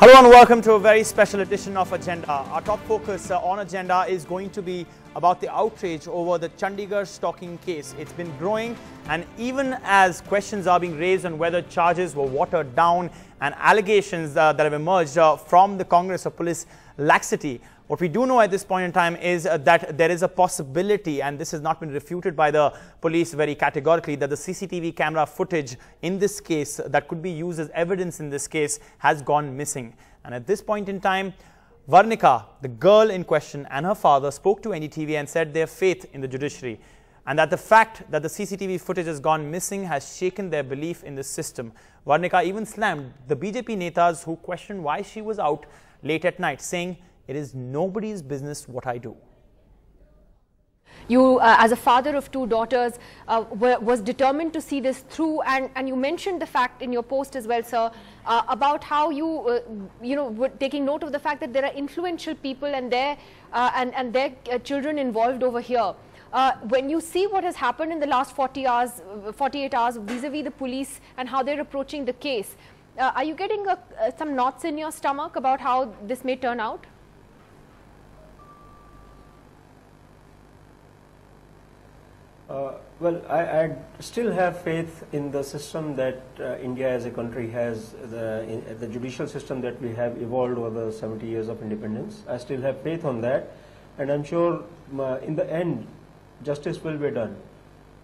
Hello and welcome to a very special edition of Agenda. Our top focus on Agenda is going to be about the outrage over the Chandigarh stalking case. It's been growing, and even as questions are being raised on whether charges were watered down and allegations that have emerged from the Congress of police laxity, what we do know at this point in time is that there is a possibility, and this has not been refuted by the police very categorically, that the CCTV camera footage in this case that could be used as evidence in this case has gone missing. And at this point in time, Varnika, the girl in question, and her father spoke to NDTV and said they have faith in the judiciary, and that the fact that the CCTV footage has gone missing has shaken their belief in the system. Varnika even slammed the BJP netas who questioned why she was out late at night, saying, "It is nobody's business what I do." You, as a father of two daughters, was determined to see this through, and you mentioned the fact in your post as well, sir, about how you, were taking note of the fact that there are influential people and their children involved over here. When you see what has happened in the last 48 hours vis-a-vis the police and how they're approaching the case, are you getting some knots in your stomach about how this may turn out? Well, I still have faith in the system that India as a country has, the judicial system that we have evolved over the 70 years of independence. I still have faith on that, and I'm sure in the end, justice will be done.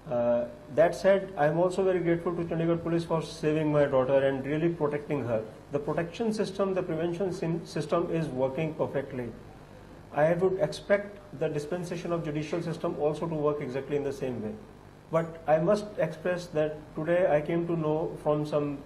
That said, I'm also very grateful to Chandigarh Police for saving my daughter and really protecting her. The protection system, the prevention system is working perfectly. I would expect the dispensation of judicial system also to work exactly in the same way. But I must express that today I came to know from some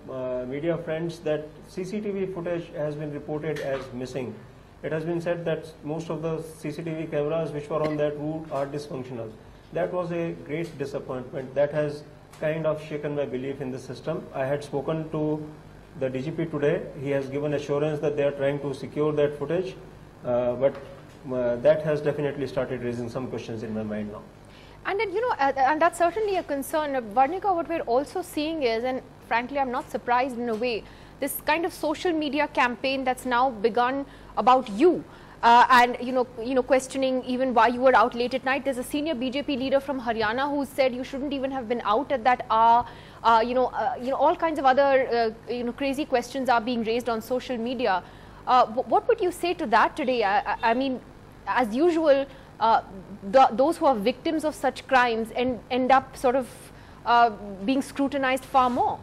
media friends that CCTV footage has been reported as missing. It has been said that most of the CCTV cameras which were on that route are dysfunctional. That was a great disappointment. That has kind of shaken my belief in the system. I had spoken to the DGP today. He has given assurance that they are trying to secure that footage, but that has definitely started raising some questions in my mind now. And then, and that's certainly a concern. Varnika, what we're also seeing is, and frankly, I'm not surprised in a way, this kind of social media campaign that's now begun about you, and questioning even why you were out late at night. There's a senior BJP leader from Haryana who said you shouldn't even have been out at that hour. All kinds of other crazy questions are being raised on social media. What would you say to that today? I mean, as usual, those who are victims of such crimes end up sort of being scrutinized far more.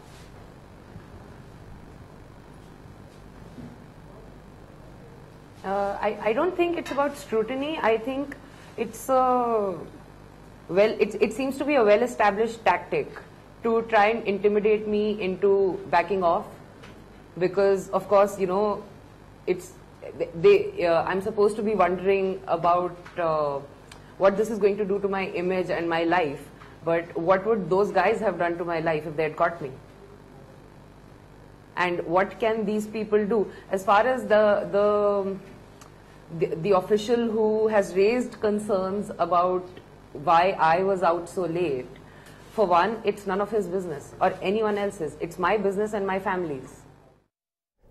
I don't think it's about scrutiny. I think it's it seems to be a well-established tactic to try and intimidate me into backing off, because of course I'm supposed to be wondering about what this is going to do to my image and my life, but what would those guys have done to my life if they had caught me? And what can these people do? As far as the official who has raised concerns about why I was out so late, for one, it's none of his business or anyone else's. It's my business and my family's.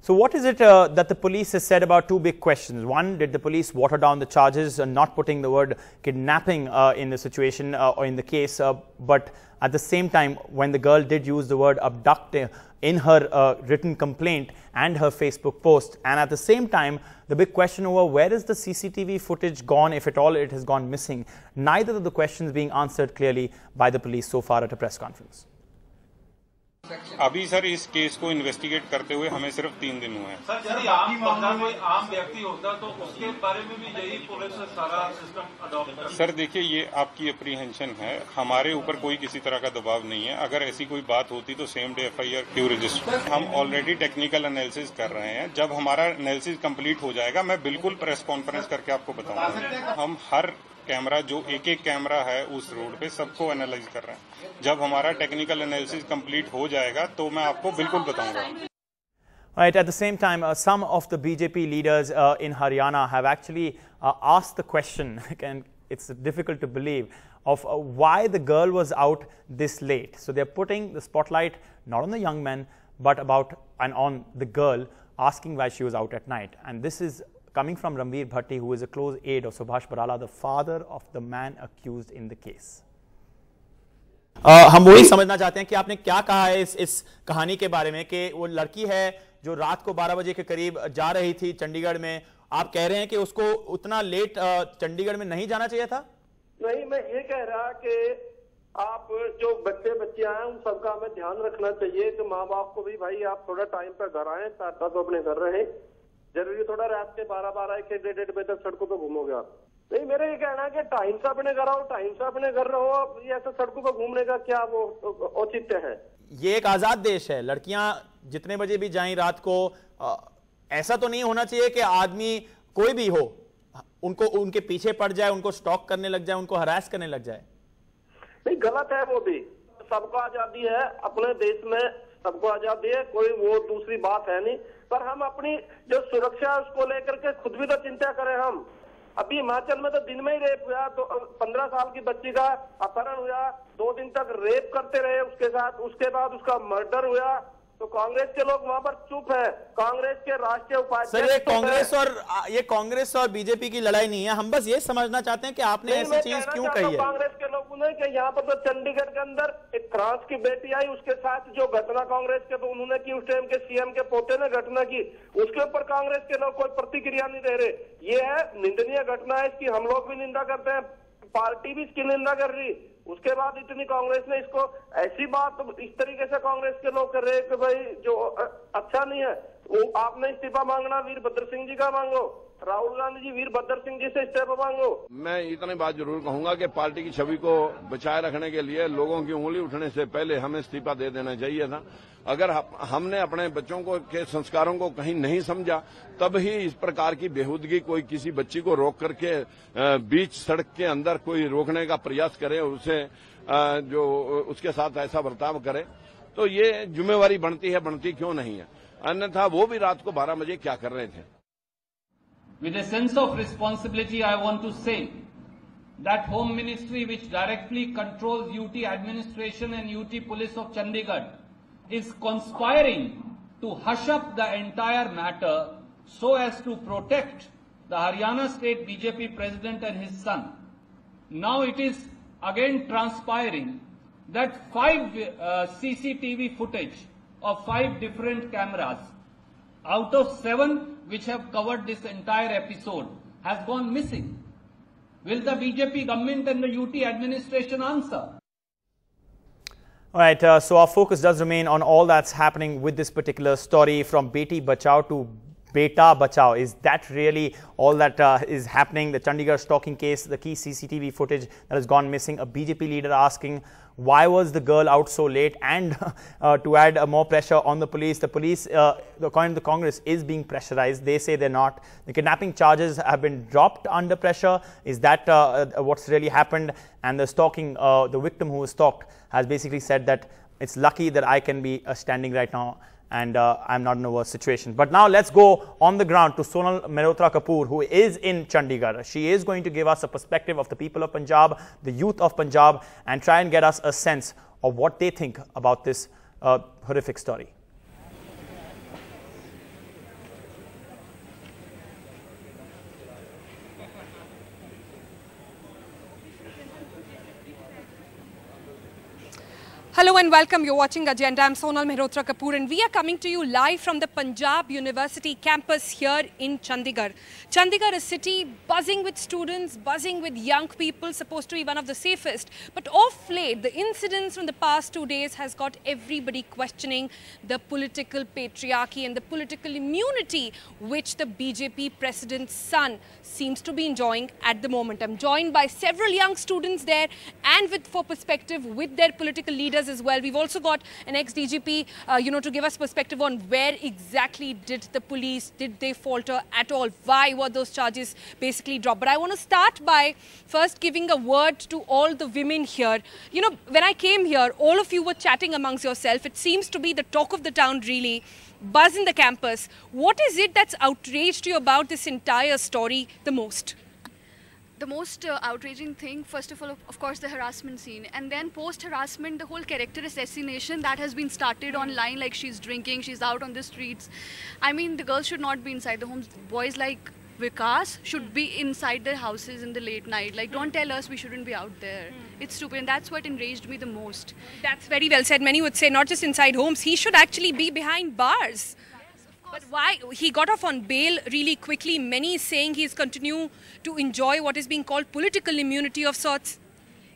So what is it that the police has said about two big questions? One, did the police water down the charges, not putting the word kidnapping in the situation or in the case, but at the same time, when the girl did use the word abduct in her written complaint and her Facebook post, and at the same time, the big question over where is the CCTV footage gone, if at all it has gone missing? Neither of the questions being answered clearly by the police so far at a press conference. अभी sir इस case को investigate करते हुए हमें सिर्फ 3 दिन हुए हैं। सर यदि आम बंदा कोई आम व्यक्ति होता तो उसके बारे में भी यही पुलिस सारा सिस्टम अडॉप्ट करती। सर देखिए, ये आपकी अप्रीहेंशन है, हमारे ऊपर कोई किसी तरह का दबाव नहीं है। अगर ऐसी कोई बात होती तो सेम डे FIR क्यों रजिस्टर। हम ऑलरेडी टेक्निकल एनालिसिस कर रहे हैं। जब हमारा एनालिसिस कंप्लीट हो जाएगा मैं बिल्कुल प्रेस कॉन्फ्रेंस करके आपको बताऊंगा। हम हर कैमरा जो एक कैमरा है उस रोड पे सबको एनालाइज कर रहे हैं। जब हमारा टेक्निकल एनालिसिस कंप्लीट हो जाएगा तो मैं आपको बिल्कुल बताऊंगा। Right, at the same time, some of the BJP leaders in Haryana have actually asked the question, and it's difficult to believe, of why the girl was out this late. So they're putting the spotlight not on the young men, but on the girl asking why she was out at night. And this is coming from Ranveer Bhatti, who is a close aide of Subhash Barala, the father of the man accused in the case. हम वही समझना चाहते हैं कि आपने क्या कहा है इस कहानी के बारे में, कि वो लड़की है जो रात को 12 बजे के करीब जा रही थी चंडीगढ़ में. आप कह रहे हैं कि उसको उतना लेट चंडीगढ़ में नहीं जाना चाहिए था? नहीं, मैं ये कह रहा कि आप जो बच्चे बच्चियां हैं उन सबका हमें ध्यान रखना चाहिए कि माँ बाप को भी भाई आप थोड़ा टाइम पर घर आए, टाटा तो अपने घर रहे. जरूरी थोड़ा रात के 12-12 1 1 बजे तक सड़कों पर घूमोगे आप? नहीं, मेरा ये कहना है कि टाइम से अपने घर आओ, टाइम से अपने घर रहो. ये ऐसे सड़कों पर घूमने का क्या वो औचित्य है? ये एक आजाद देश है, लड़कियां जितने बजे भी जाएं रात को. ऐसा तो नहीं होना चाहिए कि आदमी कोई भी हो उनको उनके पीछे पड़ जाए, उनको स्टॉक करने लग जाए, उनको हरास करने लग जाए. नहीं, गलत है वो भी. सबको आजादी है अपने देश में, सबको आजादी है, कोई वो दूसरी बात है नहीं. पर हम अपनी जो सुरक्षा है उसको लेकर के खुद भी तो चिंता करें. हम अभी हिमाचल में तो दिन में ही रेप हुआ, तो 15 साल की बच्ची का अपहरण हुआ, 2 दिन तक रेप करते रहे उसके साथ, उसके बाद उसका मर्डर हुआ. तो कांग्रेस के लोग वहां पर चुप है. कांग्रेस के राष्ट्रीय उपाध्यक्ष सर, ये कांग्रेस और बीजेपी की लड़ाई नहीं है. हम बस ये समझना चाहते हैं कि आपने ऐसी चीज क्यों कही है. कांग्रेस के लोगों ने कि यहाँ पर तो चंडीगढ़ के अंदर एक फ्रांस की बेटी आई, उसके साथ जो घटना कांग्रेस के तो उन्होंने की, उस टाइम के सीएम के पोते ने घटना की, उसके ऊपर कांग्रेस के लोग कोई प्रतिक्रिया नहीं दे रहे. ये है निंदनीय घटना है, इसकी हम लोग भी निंदा करते हैं, पार्टी भी इसकी निंदा कर रही. उसके बाद इतनी कांग्रेस ने इसको ऐसी बात इस तरीके से कांग्रेस के लोग कर रहे हैं कि भाई जो अच्छा नहीं है. वो आपने इस्तीफा मांगना वीरभद्र सिंह जी का मांगो, राहुल गांधी जी वीरभद्र सिंह जी से इस्तीफा मांगो. मैं इतनी बात जरूर कहूंगा कि पार्टी की छवि को बचाए रखने के लिए लोगों की उंगली उठने से पहले हमें इस्तीफा दे देना चाहिए था. अगर हमने अपने बच्चों को के संस्कारों को कहीं नहीं समझा, तब ही इस प्रकार की बेहूदगी कोई किसी बच्ची को रोक करके बीच सड़क के अंदर कोई रोकने का प्रयास करे, उसे जो उसके साथ ऐसा बर्ताव करे, तो ये जिम्मेवारी बनती क्यों नहीं है. अन्यथा वो भी रात को 12 बजे क्या कर रहे थे. With a sense of responsibility, I want to say that Home Ministry, which directly controls UT administration and UT police of Chandigarh, is conspiring to hush up the entire matter so as to protect the Haryana State BJP president and his son. Now it is again transpiring that 5 CCTV footage of 5 different cameras out of 7 which have covered this entire episode has gone missing. Will the BJP government and the UT administration answer? All right, so our focus does remain on all that's happening with this particular story, from Beti Bachao to Beta Bachao. Is that really all that is happening? The Chandigarh stalking case, the key CCTV footage that has gone missing, a BJP leader asking why was the girl out so late, and to add more pressure on the police. The police, according to the Congress, is being pressurized. They say they're not. The kidnapping charges have been dropped under pressure. Is that what's really happened? And the stalking, the victim who was stalked has basically said that it's lucky that I can be standing right now, and I'm not in a worse situation. But now let's go on the ground to Sonal Mehrotra Kapoor, who is in Chandigarh. She is going to give us a perspective of the people of Punjab, the youth of Punjab, and try and get us a sense of what they think about this horrific story. Hello and welcome. You're watching Agenda. I'm Sonal Mehrotra Kapoor and we are coming to you live from the Punjab University campus here in Chandigarh. Chandigarh, a city buzzing with students, buzzing with young people, supposed to be one of the safest. But of late, the incidents from the past 2 days has got everybody questioning the political patriarchy and the political immunity which the BJP president's son seems to be enjoying at the moment. I'm joined by several young students there and for perspective with their political leaders as well. We've also got an ex-DGP, to give us perspective on where exactly did the police, did they falter at all? Why were those charges basically dropped? But I want to start by first giving a word to all the women here. You know, when I came here, all of you were chatting amongst yourself. It seems to be the talk of the town really. Buzz in the campus. What is it that's outraged you about this entire story the most? The most outraging thing, first of all, of course, the harassment scene. And then post-harassment, the whole character assassination that has been started online, like she's drinking, she's out on the streets. I mean, the girls should not be inside the homes. Boys like Vikas should be inside their houses in the late night. Like, don't tell us we shouldn't be out there. It's stupid, and that's what enraged me the most. That's very well said. Many would say not just inside homes, he should actually be behind bars. But why? He got off on bail really quickly. Many saying he's continue to enjoy what is being called political immunity of sorts.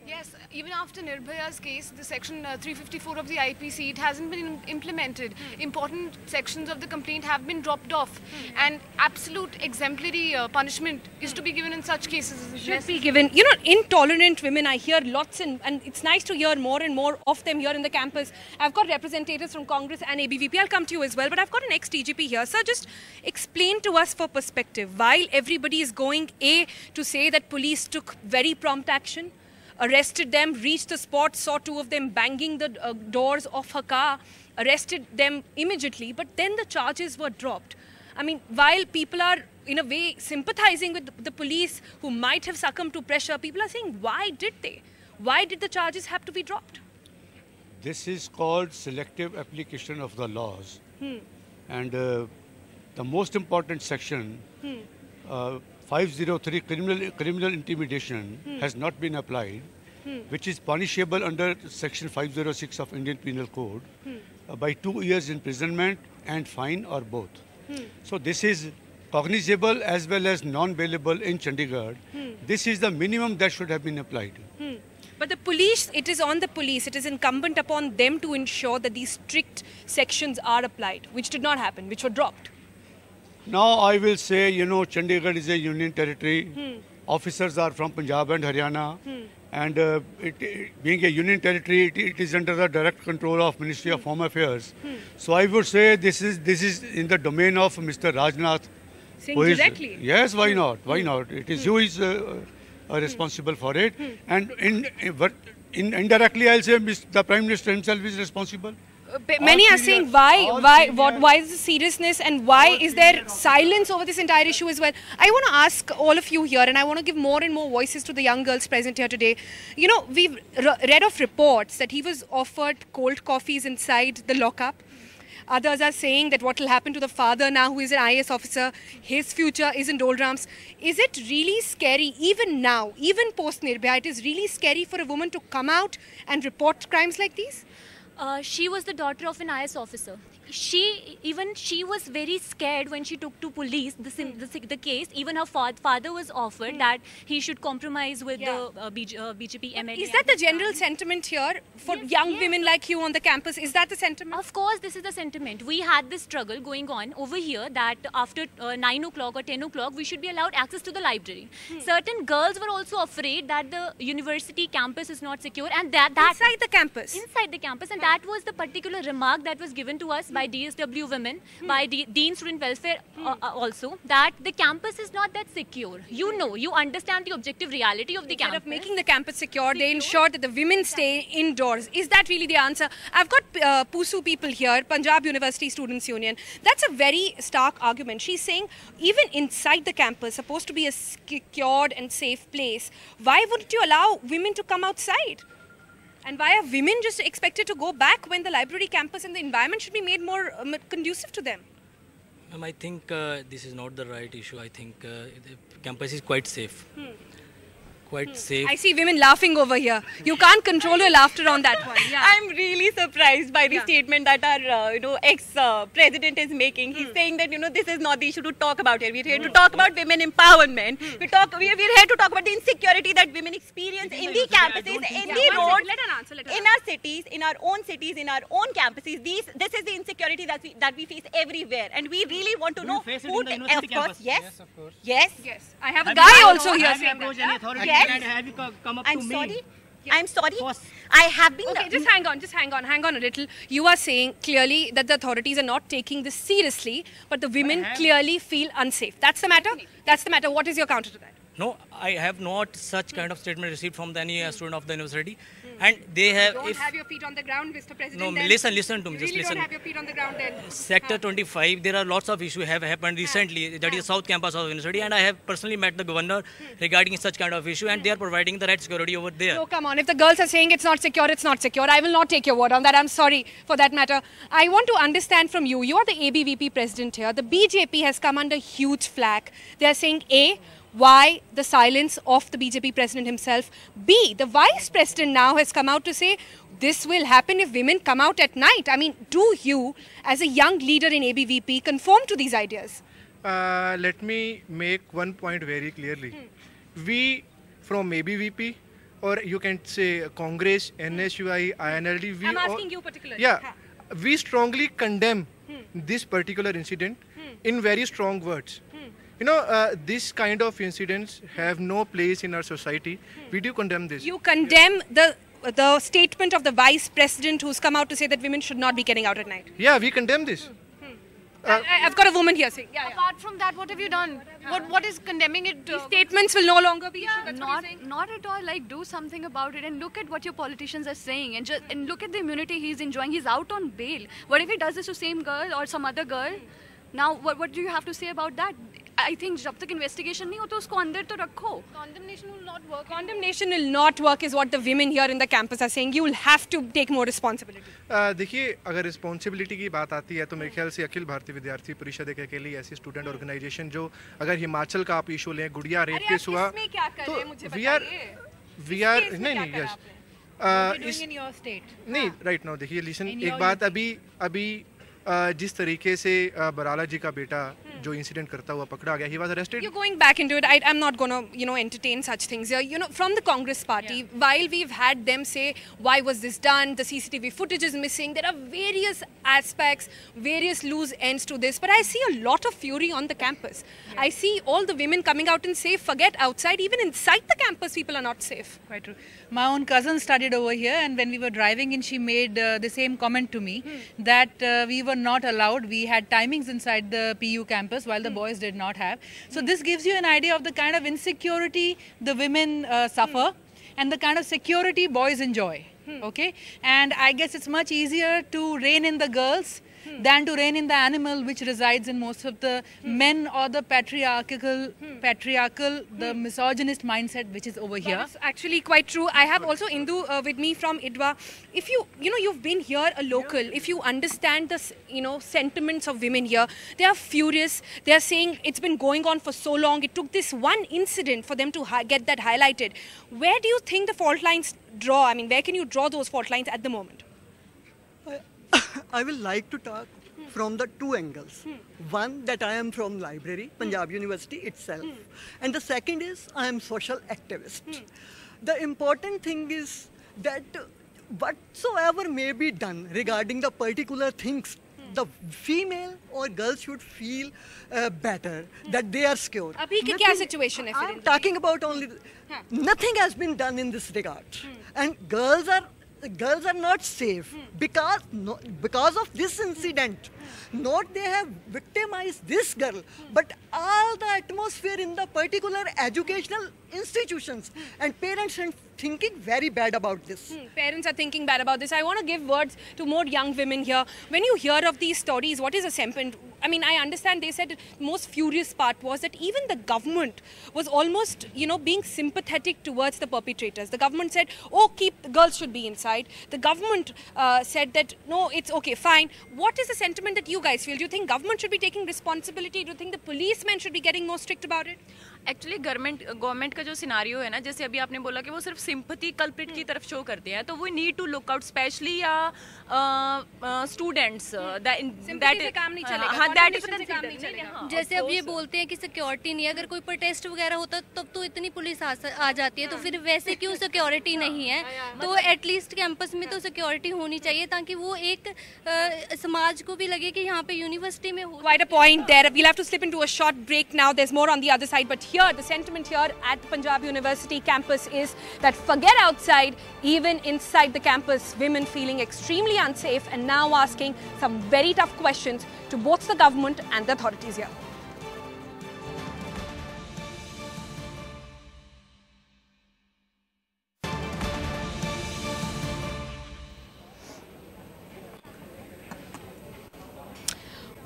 Yes, even after Nirbhaya's case, the section 354 of the IPC, it hasn't been implemented. Important sections of the complaint have been dropped off. And absolute exemplary punishment is to be given in such cases. Should be given. You know, intolerant women, I hear lots, and it's nice to hear more and more of them here in the campus. I've got representatives from Congress and ABVP. I'll come to you as well, but I've got an ex-DGP here. Sir, just explain to us for perspective, while everybody is going, to say that police took very prompt action, arrested them, reached the spot, saw two of them banging the doors of her car, arrested them immediately, but then the charges were dropped. I mean, while people are in a way sympathizing with the police who might have succumbed to pressure, people are saying, why did they? Why did the charges have to be dropped? This is called selective application of the laws. And the most important section, 503, criminal intimidation, has not been applied, which is punishable under section 506 of Indian Penal Code by 2 years imprisonment and fine or both. So this is cognizable as well as non-bailable in Chandigarh. This is the minimum that should have been applied. But the police, it is on the police, it is incumbent upon them to ensure that these strict sections are applied, which did not happen, which were dropped. Now I will say, you know, Chandigarh is a union territory. Officers are from Punjab and Haryana. And being a union territory, it is under the direct control of Ministry of Home Affairs. So I would say this is in the domain of Mr. Rajnath. Saying directly? Yes, why not? Why not? It is who is responsible for it. And indirectly I'll say the Prime Minister himself is responsible. Many are saying why is the seriousness and why is there silence over this entire issue as well? I want to ask all of you here, and I want to give more and more voices to the young girls present here today. You know, we've read of reports that he was offered cold coffees inside the lockup. Others are saying that what will happen to the father now, who is an IAS officer, his future is in doldrums. Is it really scary, even now, even post Nirbhaya, it is really scary for a woman to come out and report crimes like these? She was the daughter of an IAS officer. She was very scared when she took to police the case. Even her father was offered that he should compromise with the BJP MLA. Is that the general sentiment here for young women like you on the campus? Is that the sentiment? Of course, this is the sentiment. We had this struggle going on over here that after 9 o'clock or 10 o'clock, we should be allowed access to the library. Certain girls were also afraid that the university campus is not secure, and that inside the campus. Inside the campus, and that was the particular remark that was given to us by DSW women, by Dean Student Welfare also, that the campus is not that secure. You understand the objective reality of the campus. Instead of making the campus secure, they ensure that the women stay indoors. Is that really the answer? I've got PUSU people here, Punjab University Students Union. That's a very stark argument. She's saying even inside the campus, supposed to be a secured and safe place, why wouldn't you allow women to come outside? And why are women just expected to go back when the library campus and the environment should be made more conducive to them? I think this is not the right issue. I think the campus is quite safe. Quite safe. I see women laughing over here. You can't control your laughter on that one. Yeah. I'm really surprised by the statement that our ex-president is making. He's saying that this is not the issue to talk about here. We're here to talk about women empowerment. We're here to talk about the insecurity that women experience in the campuses, in the roads, in our cities, in our own campuses. This is the insecurity that we face everywhere, and we really want to know who. Of course, yes, of course, yes. I have a guy also here saying that. Have you come up to me? I'm sorry. I have been. Okay, just hang on a little. You are saying clearly that the authorities are not taking this seriously, but the women clearly feel unsafe. That's the matter? That's the matter. What is your counter to that? No, I have not such kind of statement received from any student of the university. And they have... You don't have your feet on the ground, Mr. President. No, then? listen to me, You just really listen. don't have your feet on the ground then. Sector 25, there are lots of issues have happened recently. That is South Campus of the university, and I have personally met the governor regarding such kind of issue, and they are providing the right security over there. No, come on. If the girls are saying it's not secure, it's not secure. I will not take your word on that. I'm sorry for that matter. I want to understand from you. You are the ABVP president here. The BJP has come under huge flack. They are saying A, why the silence of the BJP president himself? B, the vice president now has come out to say this will happen if women come out at night. I mean, do you, as a young leader in ABVP, conform to these ideas? Let me make one point very clearly. We from ABVP, or you can say Congress, NSUI, INLD, I'm asking you particularly. Yeah, we strongly condemn this particular incident in very strong words. You know, this kind of incidents have no place in our society. We do condemn this. You condemn the statement of the vice president who's come out to say that women should not be getting out at night. Yeah, we condemn this. I've got a woman here saying. Apart from that, what have you done? What is condemning it? These statements will no longer be issued. That's Not at all. Like, do something about it and look at what your politicians are saying and look at the immunity he's enjoying. He's out on bail. What if he does this to same girl or some other girl? Now, what do you have to say about that? I think जब तक investigation नहीं हो तो उसको अंदर तो रखो. Condemnation will not work. Condemnation will not work is what the women here in the campus are saying. You will have to take more responsibility. देखिए, अगर रिस्पॉन्सिबिलिटी की बात आती है तो मेरे ख्याल से अखिल भारतीय विद्यार्थी परिषद एक अकेली ऐसी स्टूडेंट ऑर्गेनाइजेशन जो अगर हिमाचल का आप इशू लें, गुड़िया रेप केस हुआ तो वी आर नहीं यस नहीं राइट नाउ देखिए लिसन एक बात अभी जिस तरीके से बराला जी का बेटा जो इंसिडेंट करता हुआ पकड़ा गया, he was arrested. You're going back into it. I'm not going to, entertain such things here. From the Congress party, while we've had them say, why was this done? The CCTV footage is missing. There are various aspects, various loose ends to this. But I see a lot of fury on the campus. Yeah. I see all the women coming out and say, forget outside, even inside the campus, people are not safe. Quite true. My own cousin studied over here, and when we were driving in, she made the same comment to me that we were not allowed. We had timings inside the PU campus while the boys did not have. So this gives you an idea of the kind of insecurity the women suffer and the kind of security boys enjoy. Okay, and I guess it's much easier to rein in the girls than to rein in the animal which resides in most of the men or the patriarchal, the misogynist mindset which is over here. That's actually quite true. I have also Indu with me from IDWA. If you've been here a local, if you understand the, sentiments of women here, they are furious. They are saying it's been going on for so long. It took this one incident for them to get that highlighted. Where do you think the fault lines draw? I mean, where can you draw those fault lines at the moment? I will like to talk from the two angles. One, that I am from library, Punjab University itself. And the second is I am social activist. The important thing is that whatsoever may be done regarding the particular things, the female or girl should feel better, that they are secure. Abhi ki kya situation hai? I am talking about only, nothing has been done in this regard. And girls are not safe because of this incident. Not they have victimized this girl, but all the atmosphere in the particular educational institutions, and parents are thinking very bad about this. Parents are thinking bad about this. I want to give words to more young women here. When you hear of these stories, what is a sentiment? I mean, I understand they said the most furious part was that even the government was almost, being sympathetic towards the perpetrators. The government said, oh, the girls should be inside. The government said that, no, it's okay, fine. What is the sentiment that you guys feel? Do you think government should be taking responsibility? Do you think the policemen should be getting more strict about it? Actually government का जो scenario है ना, जैसे अभी आपने बोला कि वो सिर्फ सिंपैथी कल्प्रिट की तरफ शो करते हैं, तो वो need to look out specially या स्टूडेंट्स दैट काम नहीं चलेगा। हाँ, दैट इज कंसीडर्ड। जैसे अब ये बोलते हैं कि सिक्योरिटी नहीं है, अगर कोई प्रोटेस्ट वगैरह होता तब तो इतनी पुलिस आ जाती है, तो फिर वैसे क्यों सिक्योरिटी नहीं है? तो एटलीस्ट कैंपस में तो सिक्योरिटी होनी चाहिए ताकि वो एक समाज को भी लगे कि यहाँ पे यूनिवर्सिटी में हो। Quite a point there. We'll have to slip into a short break now. There's more on the other side, but here, the sentiment here at the Punjab University campus is that forget outside, even inside the campus, women feeling extremely unsafe and now asking some very tough questions to both the government and the authorities here.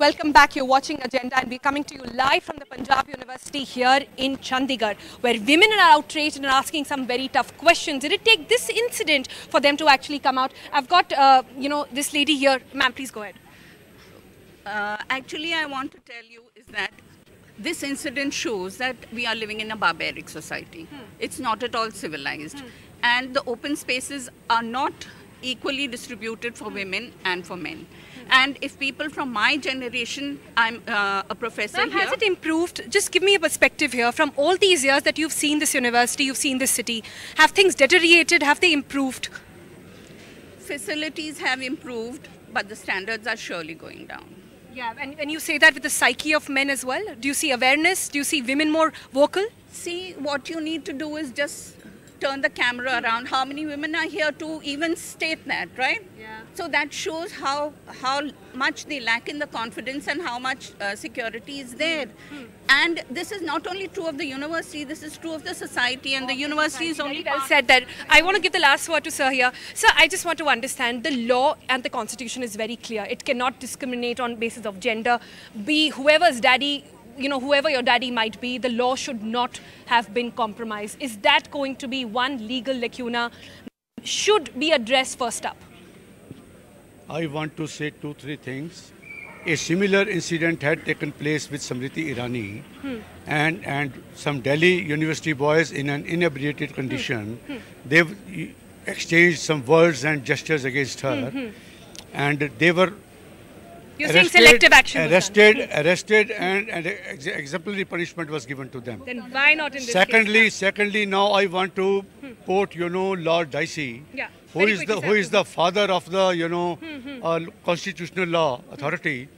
Welcome back. You're watching Agenda and we're coming to you live from the Punjab University here in Chandigarh, where women are outraged and are asking some very tough questions. Did it take this incident for them to actually come out? I've got, this lady here. Ma'am, please go ahead. Actually, I want to tell you is that this incident shows that we are living in a barbaric society. It's not at all civilized. And the open spaces are not equally distributed for women and for men. And if people from my generation, I'm a professor here. Has it improved? Just give me a perspective here. From all these years that you've seen this university, you've seen this city, have things deteriorated? Have they improved? Facilities have improved, but the standards are surely going down. Yeah, and you say that with the psyche of men as well? Do you see awareness? Do you see women more vocal? See, what you need to do is just turn the camera around. How many women are here to even state that, right? Yeah. So that shows how much they lack in the confidence and how much security is there. And this is not only true of the university, this is true of the society, and the university is only well said that. I want to give the last word to Sir here. Sir, I just want to understand the law and the constitution is very clear. It cannot discriminate on basis of gender. Be whoever's daddy, whoever your daddy might be, the law should not have been compromised. Is that going to be one legal lacuna should be addressed first up? I want to say 2-3 things. A similar incident had taken place with Samriti Irani and some Delhi University boys in an inebriated condition. They've exchanged some words and gestures against her, and they were arrested and exemplary punishment was given to them. Then why not in this case? Secondly, now I want to quote, Lord Dicey, who is the father of the, constitutional law authority.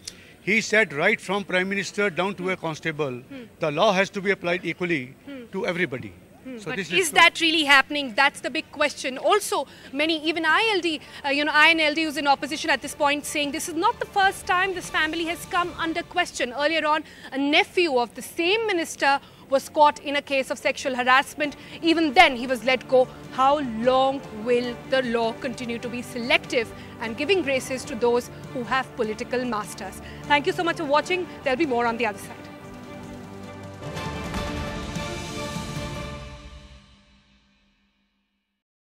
He said right from Prime Minister down to a constable, the law has to be applied equally to everybody. So but is that really happening? That's the big question. Also, even ILD, INLD who's in opposition at this point saying this is not the first time this family has come under question. Earlier on, a nephew of the same minister was caught in a case of sexual harassment. Even then, he was let go. How long will the law continue to be selective and giving graces to those who have political masters? Thank you so much for watching. There'll be more on the other side.